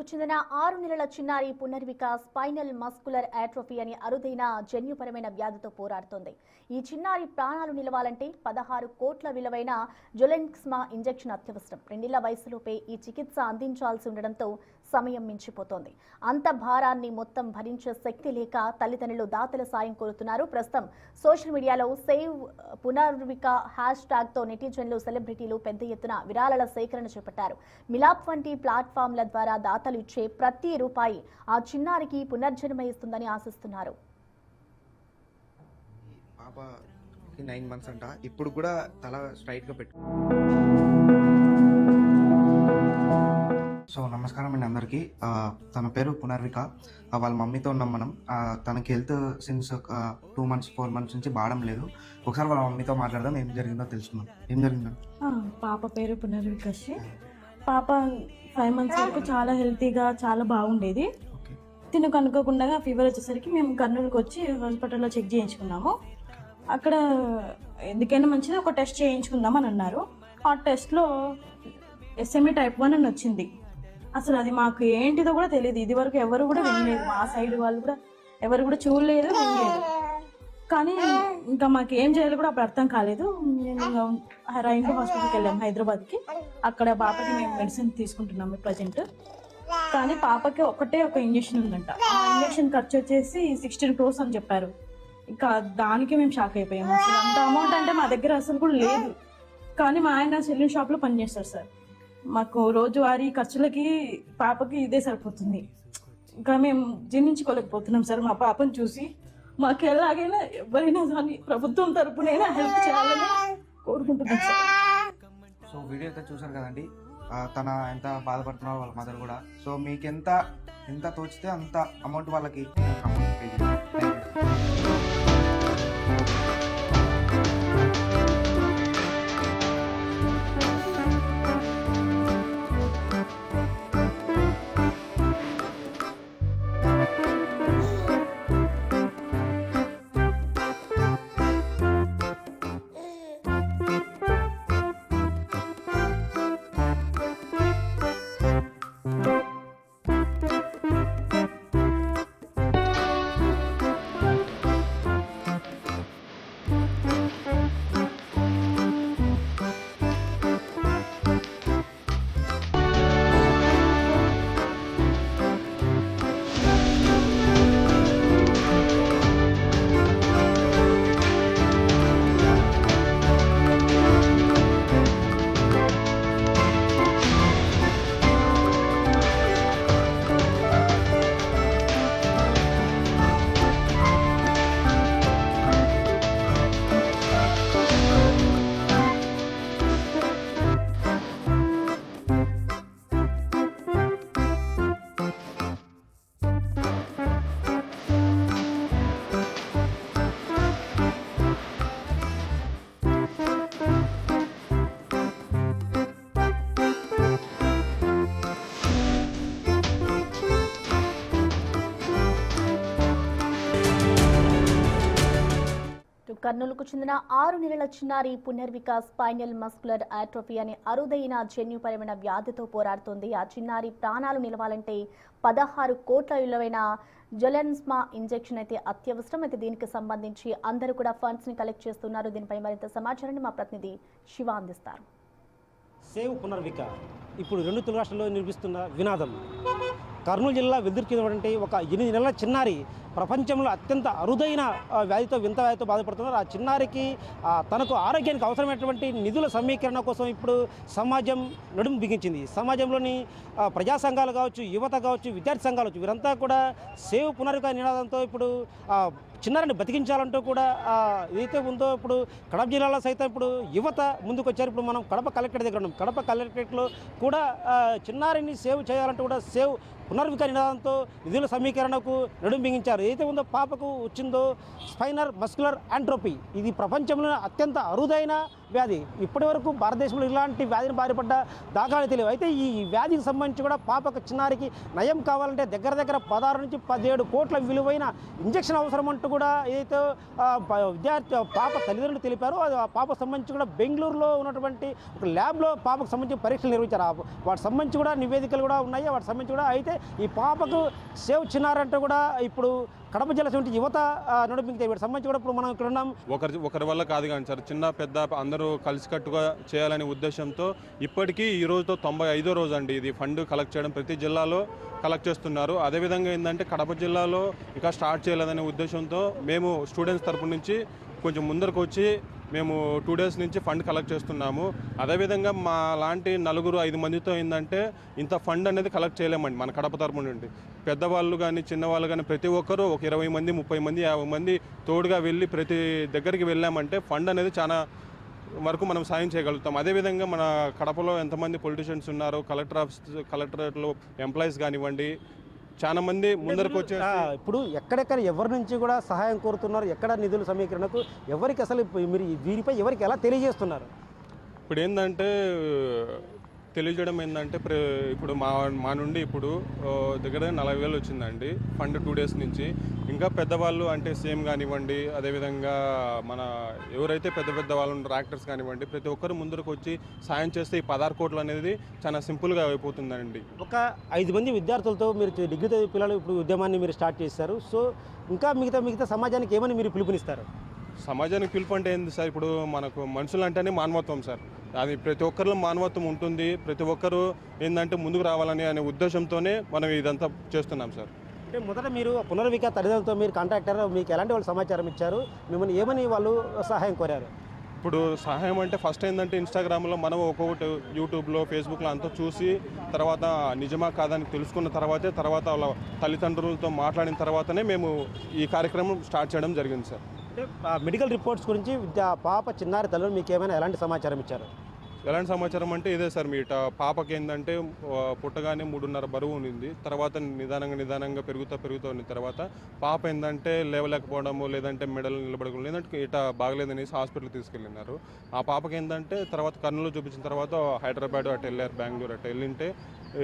చెందిన 6 నెలల చిన్నారి పునర్విక స్పైనల్ మస్కులర్ ఆట్రోఫీ అని అరుదైన జన్యుపరమైన వ్యాధితో పోరాడుతోంది. ఈ చిన్నారి ప్రాణాలు నిలవాలంటే 16 కోట్ల విలువైన జొలెన్స్మా ఇంజెక్షన్ అత్యవసరం. 2 ఏళ్ల వయసులోపే ఈ చికిత్స అందించాల్సి ఉండడంతో సమయం మించిపోతోంది. అంత భారాన్ని మొత్తం భరించే శక్తి లేక తల్లిదండ్రులు దాతల సాయం కోరుతున్నారు. ప్రస్తుతం సోషల్ మీడియాలో సేవ్ పునర్విక హ్యాష్ ట్యాగ్ తో నెటిజన్లు, సెలబ్రిటీలు పెద్ద ఎత్తున విరాళాల సేకరణ చేపట్టారు. మిలాప్ వంటి ప్లాట్ఫామ్ల ద్వారా దాతలు ఇచ్చే ప్రతి రూపాయి ఆ చిన్నారికి పునర్జన్మ ఇస్తుందని ఆశిస్తున్నారు. పాపకి 9 months అంట. ఇప్పుడు కూడా తల స్ట్రైట్ గా పెట్టు. సో నమస్కారం అండి అందరికీ. తన పేరు పునర్విక. వాళ్ళ మమ్మీతో ఉన్నాం మనం. తనకి హెల్త్ సిన్స్ 2 months 4 months నుంచి బాగడం లేదు. ఒకసారి వాళ్ళ మమ్మీతో మాట్లాడదాం, ఏం జరిగిందో తెలుసుకుందాం. ఏం జరిగిందో? పాప పేరు పునర్విక. పాప 5 months వరకు చాలా హెల్తీగా చాలా బాగుండేది. తినకు అనుకోకుండా ఫీవర్ వచ్చేసరికి మేము కర్నూలుకి వచ్చి హాస్పిటల్లో చెక్ చేయించుకున్నాము. అక్కడ ఎందుకైనా మంచిది ఒక టెస్ట్ చేయించుకుందాం అని అన్నారు. ఆ టెస్ట్లో SME type 1 అని వచ్చింది. అసలు అది మాకు ఏంటిదో కూడా తెలియదు. ఇది వరకు ఎవరు కూడా వినలేదు, మా సైడ్ వాళ్ళు కూడా ఎవరు కూడా చూడలేదు, వినలేదు. కానీ ఇంకా మాకు ఏం చేయాలో కూడా అప్పుడు అర్థం కాలేదు. మేము రైన్బో హాస్పిటల్కి వెళ్ళాము హైదరాబాద్కి. అక్కడ పాపకి మేము మెడిసిన్ తీసుకుంటున్నాము ప్రజెంట్. కానీ పాపకి ఒక ఇంజెక్షన్ ఉందంట. ఆ ఇంజెక్షన్ ఖర్చు వచ్చేసి 16 crores అని చెప్పారు. ఇంకా దానికి మేము షాక్ అయిపోయాము. అసలు అంత అమౌంట్ అంటే మా దగ్గర అసలు కూడా లేదు. కానీ మా ఆయన సెలూన్ షాప్లో పనిచేస్తారు సార్. మాకు రోజువారీ ఖర్చులకి పాపకి ఇదే సరిపోతుంది. ఇంకా మేము జీర్ణించుకోలేకపోతున్నాం సార్. మా పాపను చూసి మాకు ఎలాగైనా ఎవరైనా కానీ ప్రభుత్వం తరపునైనా హెల్ప్ చేయాలని కోరుకుంటున్నాం సార్. సో వీడియో అయితే చూసారు కదండి, తన ఎంత బాధపడుతున్నారో వాళ్ళ మదర్ కూడా. సో మీకు ఎంత తోచితే అంత అమౌంట్ వాళ్ళకి అమౌంట్ పే చేయండి. కర్నూలుకు చెందిన 6 నెలల చిన్నారి పునర్విక స్పైనల్ మస్కులర్ ఆట్రోఫీ అనే అరుదైన జన్యుపరమైన వ్యాధితో పోరాడుతోంది. ఆ చిన్నారి ప్రాణాలు నిలవాలంటే 16 కోట్ల విలువైన జొలెన్స్మా ఇంజెక్షన్ అయితే అత్యవసరం. అయితే దీనికి సంబంధించి అందరూ కూడా ఫండ్స్ ని కలెక్ట్ చేస్తున్నారు. దీనిపై మరింత సమాచారాన్ని మా ప్రతినిధి శివ అందిస్తారు. సేవ్ పునర్విక ఇప్పుడు 2 తెలుగు రాష్ట్రాల్లో నిర్మిస్తున్న వినాదం. కర్నూలు జిల్లా వెదుర్కినటువంటి ఒక 8 నెలల చిన్నారి ప్రపంచంలో అత్యంత అరుదైన వింత వ్యాధితో బాధపడుతున్నారు. ఆ చిన్నారికి తనకు ఆరోగ్యానికి అవసరమైనటువంటి నిధుల సమీకరణ కోసం ఇప్పుడు సమాజం నడుము బిగించింది. సమాజంలోని ప్రజా సంఘాలు కావచ్చు, యువత కావచ్చు, విద్యార్థి సంఘాలు కావచ్చు, వీరంతా కూడా సేవ్ పునర్విక నినాదంతో ఇప్పుడు చిన్నారిని బతికించాలంటూ కూడా ఏదైతే ఉందో ఇప్పుడు కడప జిల్లాలో సైతం ఇప్పుడు యువత ముందుకు వచ్చారు. ఇప్పుడు మనం కడప కలెక్టరేట్ దగ్గర ఉన్నాం. కడప కలెక్టరేట్లో కూడా చిన్నారిని సేవ్ చేయాలంటూ కూడా సేవ్ పునర్విక నినాదంతో నిధుల సమీకరణకు నడుం బిగించారు. ఏదైతే ఉందో పాపకు వచ్చిందో స్పైనల్ మస్కులర్ ఆట్రోఫీ, ఇది ప్రపంచంలో అత్యంత అరుదైన వ్యాధి. ఇప్పటి వరకు భారతదేశంలో ఇలాంటి వ్యాధిని బారిపడ్డ దాఖలాలు తెలియవు. అయితే ఈ వ్యాధికి సంబంధించి కూడా పాపకు చిన్నారికి నయం కావాలంటే దగ్గర 16 నుంచి 17 కోట్ల విలువైన ఇంజెక్షన్ అవసరం అంటూ కూడా ఏదైతే విద్యార్థి పాప తల్లిదండ్రులు తెలిపారో అది ఆ పాపకు సంబంధించి కూడా బెంగళూరులో ఉన్నటువంటి ఒక ల్యాబ్లో పాపకు సంబంధించి పరీక్షలు నిర్వహించారు. వాటికి సంబంధించి కూడా నివేదికలు కూడా ఉన్నాయి. వాటికి సంబంధించి కూడా అయితే ఈ పాపకు సేవ్ చిన్నారంటూ కూడా ఇప్పుడు కడప జిల్లా యువత నడిపించే వీటికి సంబంధించి కూడా ఇప్పుడు మనం ఇక్కడ ఉన్నాం. ఒకరి వల్ల కాదు కానీ సార్, చిన్న పెద్ద అందరూ కలిసికట్టుగా చేయాలనే ఉద్దేశంతో ఇప్పటికీ ఈ రోజుతో 95వ రోజు అండి ఇది ఫండ్ కలెక్ట్ చేయడం. ప్రతి జిల్లాలో కలెక్ట్ చేస్తున్నారు. అదేవిధంగా ఏంటంటే కడప జిల్లాలో ఇంకా స్టార్ట్ చేయలేదనే ఉద్దేశంతో మేము స్టూడెంట్స్ తరపు నుంచి కొంచెం ముందరకు వచ్చి మేము 2 డేస్ నుంచి ఫండ్ కలెక్ట్ చేస్తున్నాము. అదేవిధంగా మా లాంటి 4-5 మందితో ఏంటంటే ఇంత ఫండ్ అనేది కలెక్ట్ చేయలేమండి మన కడప తరపు నుండి. పెద్దవాళ్ళు కానీ చిన్నవాళ్ళు కానీ ప్రతి ఒక్కరూ ఒక 20 మంది 30 మంది 50 మంది తోడుగా వెళ్ళి ప్రతి దగ్గరికి వెళ్ళామంటే ఫండ్ అనేది చాలా వరకు మనం సాయం చేయగలుగుతాం. అదేవిధంగా మన కడపలో ఎంతమంది పొలిటీషియన్స్ ఉన్నారు, కలెక్టరేట్లో ఎంప్లాయీస్ కానివ్వండి, చాలా మంది ముందరకు వచ్చే ఇప్పుడు ఎక్కడెక్కడ ఎవరి నుంచి కూడా సహాయం కోరుతున్నారు, ఎక్కడ నిధుల సమీకరణకు ఎవరికి అసలు మీరు దీనిపై ఎవరికి ఎలా తెలియజేస్తున్నారు? ఇప్పుడు ఏంటంటే తెలియజేయడం ఏంటంటే ఇప్పుడు మా నుండి ఇప్పుడు దగ్గర 40,000 వచ్చిందండి ఫండ్ 2 డేస్ నుంచి. ఇంకా పెద్దవాళ్ళు అంటే సీఎం కానివ్వండి, అదేవిధంగా మన ఎవరైతే పెద్ద వాళ్ళు ఉంటారో యాక్టర్స్ కానివ్వండి, ప్రతి ఒక్కరు ముందరకు వచ్చి సాయం చేస్తే ఈ 16 కోట్లు అనేది చాలా సింపుల్గా అయిపోతుందండి. ఒక 5 మంది విద్యార్థులతో మీరు డిగ్రీ చదివే పిల్లలు ఇప్పుడు ఉద్యమాన్ని మీరు స్టార్ట్ చేశారు. సో ఇంకా మిగతా సమాజానికి ఏమని మీరు పిలుపునిస్తారు? సమాజానికి పిలుపు అంటే ఏంది సార్, ఇప్పుడు మనకు మనుషులు అంటేనే మానవత్వం సార్. అది ప్రతి ఒక్కరిలో మానవత్వం ఉంటుంది. ప్రతి ఒక్కరూ ఏంటంటే ముందుకు రావాలని అనే ఉద్దేశంతోనే మనం ఇదంతా చేస్తున్నాం సార్. అంటే మొదట మీరు పునర్విక తల్లిదండ్రులతో మీరు కాంటాక్ట్ అయ్యారు, మీకు ఎలాంటి వాళ్ళు సమాచారం ఇచ్చారు, మిమ్మల్ని ఏమని వాళ్ళు సహాయం కోరారు? ఇప్పుడు సహాయం అంటే ఫస్ట్ ఏంటంటే ఇన్స్టాగ్రామ్లో మనం ఒక్కొక్కటి యూట్యూబ్లో ఫేస్బుక్లో అంతా చూసి తర్వాత నిజమా కాదని తెలుసుకున్న తర్వాత వాళ్ళ తల్లిదండ్రులతో మాట్లాడిన తర్వాతనే మేము ఈ కార్యక్రమం స్టార్ట్ చేయడం జరిగింది సార్. అంటే మెడికల్ రిపోర్ట్స్ గురించి పాప చిన్నారి తల్లిదండ్రులు మీకు ఏమైనా ఎలాంటి సమాచారం ఇచ్చారు? ఎలాంటి సమాచారం అంటే ఇదే సార్, మీ పాపకి ఏంటంటే పుట్టగానే 3.5 బరువు ఉంది. తర్వాత నిదానంగా పెరుగుతూ ఉన్న తర్వాత పాప ఏంటంటే లేవలేకపోవడము, లేదంటే మెడలు నిలబడకుండా, లేదంటే ఇట బాగలేదనేసి హాస్పిటల్కి తీసుకెళ్ళినారు. ఆ పాపకి ఏంటంటే తర్వాత కర్నూలు చూపించిన తర్వాత హైదరాబాద్ అటు వెళ్ళారు, బెంగళూరు అటు వెళ్ళింటే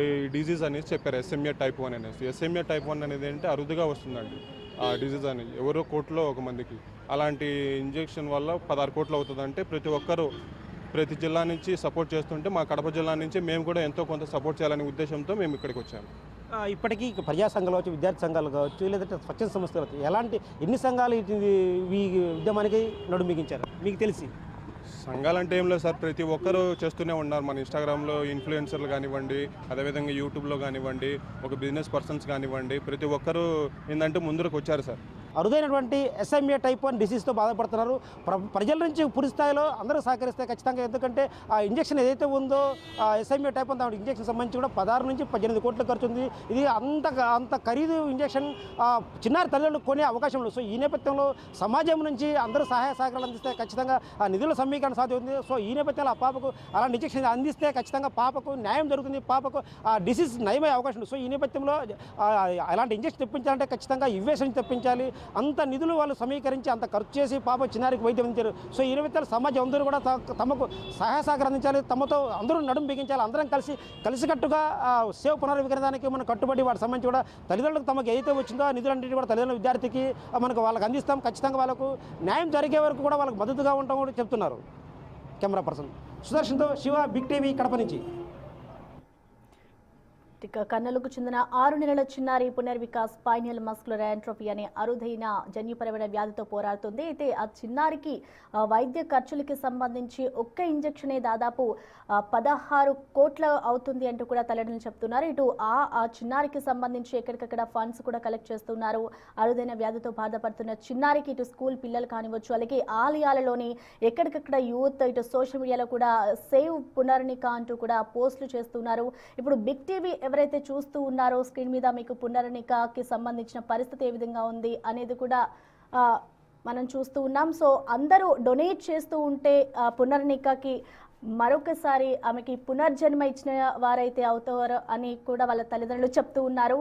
ఈ డిజీజ్ అనేసి చెప్పారు, SMA type 1 అనేసి. SMA type 1 అనేది ఏంటంటే అరుదుగా వస్తుందండి ఆ డిజీజ్ అనేది, ఎవరో కోట్లో ఒక మందికి. అలాంటి ఇంజెక్షన్ వల్ల 16 కోట్లు అవుతుందంటే ప్రతి జిల్లా నుంచి సపోర్ట్ చేస్తుంటే మా కడప జిల్లా నుంచి మేము కూడా ఎంతో కొంత సపోర్ట్ చేయాలనే ఉద్దేశంతో మేము ఇక్కడికి వచ్చాము. ఇప్పటికీ ప్రజా సంఘాలు కావచ్చు, విద్యార్థి సంఘాలు కావచ్చు, లేదంటే స్వచ్ఛంద సంస్థలు కావచ్చు, ఎన్ని సంఘాలు ఈ ఉద్యమానికి నడుమిగించారు మీకు తెలిసి? సంఘాలంటే ఏం లేదు సార్, ప్రతి ఒక్కరూ చేస్తూనే ఉన్నారు. మన ఇన్స్టాగ్రామ్లో ఇన్ఫ్లుయెన్సర్లు కానివ్వండి, అదేవిధంగా యూట్యూబ్లో కానివ్వండి, ఒక బిజినెస్ పర్సన్స్ కానివ్వండి, ప్రతి ఒక్కరూ ఏంటంటే ముందుకు వచ్చారు సార్. అరుదైనటువంటి SMA type 1 డిసీజ్తో బాధపడుతున్నారు. ప్రజల నుంచి పూర్తి స్థాయిలో అందరూ సహకరిస్తే ఖచ్చితంగా, ఎందుకంటే ఆ ఇంజెక్షన్ ఏదైతే ఉందో SMA type 1 ఇంజెక్షన్ సంబంధించి కూడా 16 నుంచి 18 కోట్ల ఖర్చు ఉంది. ఇది అంత ఖరీదు ఇంజెక్షన్ చిన్నారి తల్లిదండ్రులు కొనే అవకాశం లేదు. సో ఈ నేపథ్యంలో సమాజం నుంచి అందరూ సహాయ సహకారాలు అందిస్తే ఖచ్చితంగా ఆ నిధుల సమీకరణ సాధ్యమవుతుంది. సో ఈ నేపథ్యంలో ఆ పాపకు అలాంటి ఇంజెక్షన్ అందిస్తే ఖచ్చితంగా పాపకు న్యాయం జరుగుతుంది, పాపకు ఆ డిసీజ్ నయమయ్యే అవకాశం ఉంది. సో ఈ నేపథ్యంలో అలాంటి ఇంజెక్షన్ తెప్పించాలంటే ఖచ్చితంగా యుఎస్ నుంచి తెప్పించాలి. అంత నిధులు వాళ్ళు సమీకరించి అంత ఖర్చు చేసి పాప చిన్నారికి వైద్యం అందించారు. సో ఈ నిమిత్తాలు సమాజం అందరూ కూడా తమకు సహాయ సహకారం అందించాలి, తమతో అందరూ నడుము బిగించాలి. అందరం కలిసికట్టుగా సేవ్ పునర్వికరణానికి మనం కట్టుబడి వాటికి సంబంధించి కూడా తల్లిదండ్రులకు తమకు ఏదైతే వచ్చిందో ఆ నిధులన్నింటినీ కూడా తల్లిదండ్రుల విద్యార్థికి వాళ్ళకి అందిస్తాం. ఖచ్చితంగా వాళ్ళకు న్యాయం జరిగే వరకు కూడా వాళ్ళకు మద్దతుగా ఉంటాం కూడా చెప్తున్నారు. కెమెరా పర్సన్ సుదర్శన్తో శివ, బిగ్ టీవీ, కడప నుంచి. కర్నూలుకు చెందిన 6 నెలల చిన్నారి పునర్వికాస్ స్పైనల్ మస్కులర్ యాట్రోఫీ అనే అరుదైన జన్యుపరమైన వ్యాధితో పోరాడుతుంది. అయితే ఆ చిన్నారికి వైద్య ఖర్చులకి సంబంధించి ఒక్క ఇంజెక్షనే దాదాపు 16 కోట్ల అవుతుంది అంటూ కూడా తల్లిదండ్రులు చెప్తున్నారు. ఇటు ఆ చిన్నారికి సంబంధించి ఎక్కడికక్కడ ఫండ్స్ కూడా కలెక్ట్ చేస్తున్నారు. అరుదైన వ్యాధితో బాధపడుతున్న చిన్నారికి ఇటు స్కూల్ పిల్లలు కానివచ్చు, అలాగే ఆలయాలలోని ఎక్కడికక్కడ యూత్, ఇటు సోషల్ మీడియాలో కూడా సేవ్ పునర్నిక అంటూ కూడా పోస్టులు చేస్తున్నారు. ఇప్పుడు బిగ్ టీవీ ఎవరైతే చూస్తూ ఉన్నారో స్క్రీన్ మీద మీకు పునర్నికకి సంబంధించిన పరిస్థితి ఏ విధంగా ఉంది అనేది కూడా మనం చూస్తూ ఉన్నాం. సో అందరూ డొనేట్ చేస్తూ ఉంటే పునర్నికకి మరొకసారి ఆమెకి పునర్జన్మ ఇచ్చిన వారైతే అవుతారు అని కూడా వాళ్ళ తల్లిదండ్రులు చెప్తూ ఉన్నారు.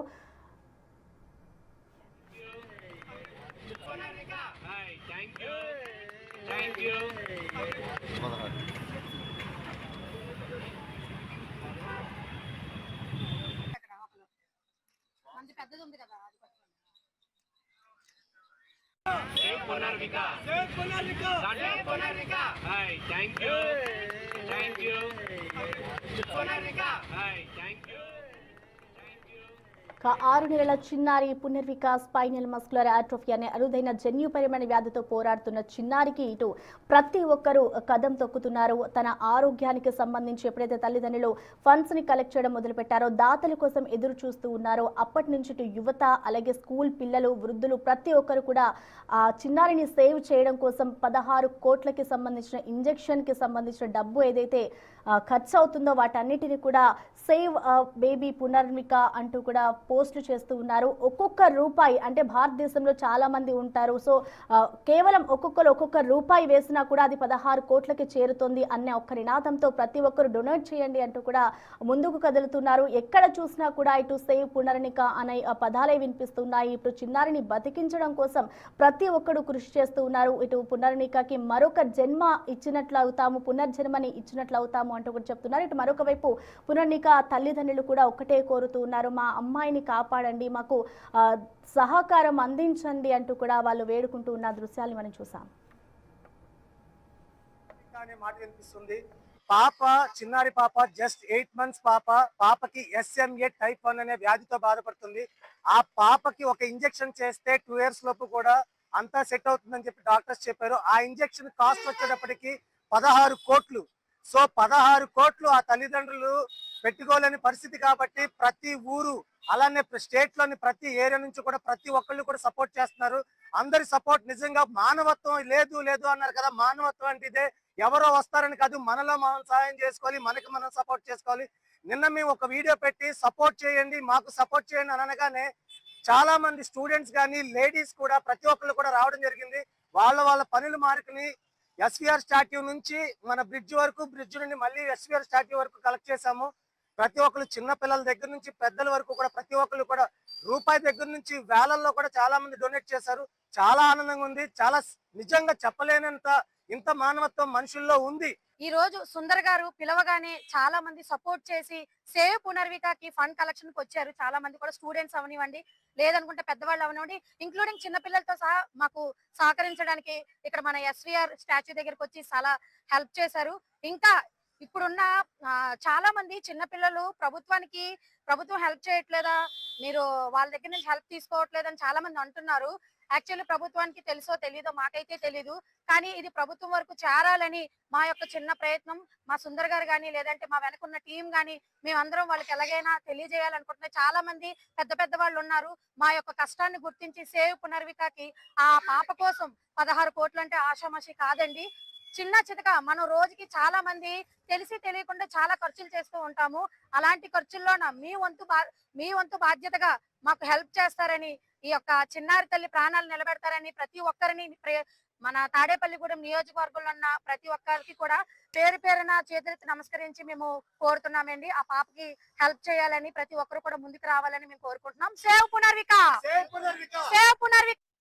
ఇక 6 నెలల చిన్నారి పునర్విక స్పైనల్ మస్కులర్ ఆట్రోఫీ అనే అరుదైన జన్యుపరమైన వ్యాధితో పోరాడుతున్న చిన్నారికి ఇటు ప్రతి ఒక్కరూ కదం తొక్కుతున్నారు. తన ఆరోగ్యానికి సంబంధించి ఎప్పుడైతే తల్లిదండ్రులు ఫండ్స్ ని కలెక్ట్ చేయడం మొదలుపెట్టారో, దాతల కోసం ఎదురు చూస్తూ ఉన్నారో, అప్పటి నుంచి ఇటు యువత, అలాగే స్కూల్ పిల్లలు, వృద్ధులు ప్రతి ఒక్కరు కూడా ఆ చిన్నారిని సేవ్ చేయడం కోసం 16 కోట్లకి సంబంధించిన ఇంజెక్షన్ కి సంబంధించిన డబ్బు ఏదైతే ఖర్చు అవుతుందో వాటన్నిటిని కూడా సేవ్ బేబీ పునర్విక అంటూ కూడా పోస్టులు చేస్తూ ఉన్నారు. ఒక్కొక్క రూపాయి, అంటే భారతదేశంలో చాలా మంది ఉంటారు, సో కేవలం ఒక్కొక్కరు ఒక్కొక్క రూపాయి వేసినా కూడా అది 16 కోట్లకి చేరుతుంది అనే ఒక్క నినాదంతో ప్రతి ఒక్కరు డొనేట్ చేయండి అంటూ కూడా ముందుకు కదులుతున్నారు. ఎక్కడ చూసినా కూడా ఇటు సేవ్ పునర్విక అనే పదాలే వినిపిస్తున్నాయి. ఇప్పుడు చిన్నారిని బతికించడం కోసం ప్రతి ఒక్కరు కృషి చేస్తూ ఉన్నారు. ఇటు పునర్వికకి మరొక జన్మ ఇచ్చినట్లు అవుతాము, పునర్జన్మని ఇచ్చినట్లు అవుతాము అంటూ కూడా చెప్తున్నారు. ఇటు మరొక వైపు పునర్విక తల్లిదండ్రులు కూడా ఒకటే కోరుతూ ఉన్నారు, మా అమ్మాయిని కాపాడండి, మాకు సహకారం అందించండి అంటూ కూడా వాళ్ళు వేడుకుంటూ ఉన్న దృశ్యాలు మనం చూసాం. మాట వినిపిస్తుంది. పాప, చిన్నారి పాప, జస్ట్ 8 months పాపకి SMA type 1 అనే వ్యాధితో బాధపడుతుంది. ఆ పాపకి ఒక ఇంజెక్షన్ చేస్తే 2 years లోపు కూడా అంతా సెట్ అవుతుందని చెప్పి డాక్టర్స్ చెప్పారు. ఆ ఇంజెక్షన్ కాస్ట్ వచ్చేటప్పటికి 16 కోట్లు. సో 16 కోట్లు ఆ తల్లిదండ్రులు పెట్టుకోలేని పరిస్థితి కాబట్టి ప్రతి ఊరు, అలానే స్టేట్ లోని ప్రతి ఏరియా నుంచి కూడా ప్రతి ఒక్కళ్ళు కూడా సపోర్ట్ చేస్తున్నారు. అందరి సపోర్ట్ నిజంగా మానవత్వం లేదు లేదు అన్నారు కదా, మానవత్వం అంటే ఇదే. ఎవరో వస్తారని కాదు, మనలో మనం సహాయం చేసుకోవాలి, మనకి మనం సపోర్ట్ చేసుకోవాలి. నిన్న మేము ఒక వీడియో పెట్టి సపోర్ట్ చేయండి, మాకు సపోర్ట్ చేయండి అని అనగానే చాలా మంది స్టూడెంట్స్ కానీ లేడీస్ కూడా ప్రతి ఒక్కళ్ళు కూడా రావడం జరిగింది. వాళ్ళ పనులు మార్కుని ఎస్విఆర్ స్టాట్యూ నుంచి మన బ్రిడ్జ్ వరకు, బ్రిడ్జ్ నుండి మళ్ళీ ఎస్విఆర్ స్టాట్యూ వరకు కలెక్ట్ చేశాము. ప్రతి ఒక్కరు, చిన్న పిల్లల దగ్గర నుంచి పెద్దల వరకు కూడా ప్రతి ఒక్కరు కూడా రూపాయి దగ్గర నుంచి వేలల్లో కూడా చాలా మంది డొనేట్ చేశారు. చాలా ఆనందంగా ఉంది. చాలా నిజంగా చెప్పలేనంత ఇంత మానవత్వం మనుషుల్లో ఉంది. ఈ రోజు సుందర్ గారు పిలవగానే చాలా మంది సపోర్ట్ చేసి సేవ్ పునర్వికకి ఫండ్ కలెక్షన్ కి వచ్చారు. చాలా మంది కూడా స్టూడెంట్స్ అవనివ్వండి, లేదనుకుంటే పెద్దవాళ్ళు అవనివ్వండి, ఇంక్లూడింగ్ చిన్నపిల్లలతో సహా మాకు సహకరించడానికి ఇక్కడ మన ఎస్విఆర్ స్టాచ్యూ దగ్గరకు వచ్చి చాలా హెల్ప్ చేశారు. ఇంకా ఇప్పుడున్న చాలా మంది చిన్నపిల్లలు ప్రభుత్వం హెల్ప్ చేయట్లేదా, మీరు వాళ్ళ దగ్గర నుంచి హెల్ప్ తీసుకోవట్లేదని చాలా మంది అంటున్నారు. యాక్చువల్లీ ప్రభుత్వానికి తెలుసో తెలీదో మాకైతే తెలీదు, కానీ ఇది ప్రభుత్వం వరకు చేరాలని మా యొక్క చిన్న ప్రయత్నం. మా సుందర్ గారు కానీ, లేదంటే మా వెనకున్న టీం కానీ, మేమందరం వాళ్ళకి ఎలాగైనా తెలియజేయాలనుకుంటున్నాం. చాలా మంది పెద్ద వాళ్ళు ఉన్నారు. మా యొక్క కష్టాన్ని గుర్తించి సేవ్ పునర్వికకి ఆ పాప కోసం 16 కోట్లు అంటే ఆషామాషి కాదండి. చిన్న చితక మనం రోజుకి చాలా మంది తెలిసి తెలియకుండా చాలా ఖర్చులు చేస్తూ ఉంటాము. అలాంటి ఖర్చుల్లోన మీ వంతు బాధ్యతగా మాకు హెల్ప్ చేస్తారని, ఈ యొక్క చిన్నారి తల్లి ప్రాణాలు నిలబెడతారని ప్రతి ఒక్కరిని మన తాడేపల్లిగూడెం నియోజకవర్గంలో ఉన్న ప్రతి ఒక్కరికి కూడా పేరున చేతులెత్తి నమస్కరించి మేము కోరుతున్నామండి. ఆ పాపకి హెల్ప్ చేయాలని ప్రతి ఒక్కరు కూడా ముందుకు రావాలని మేము కోరుకుంటున్నాం. Save Punarvika, save Punarvika.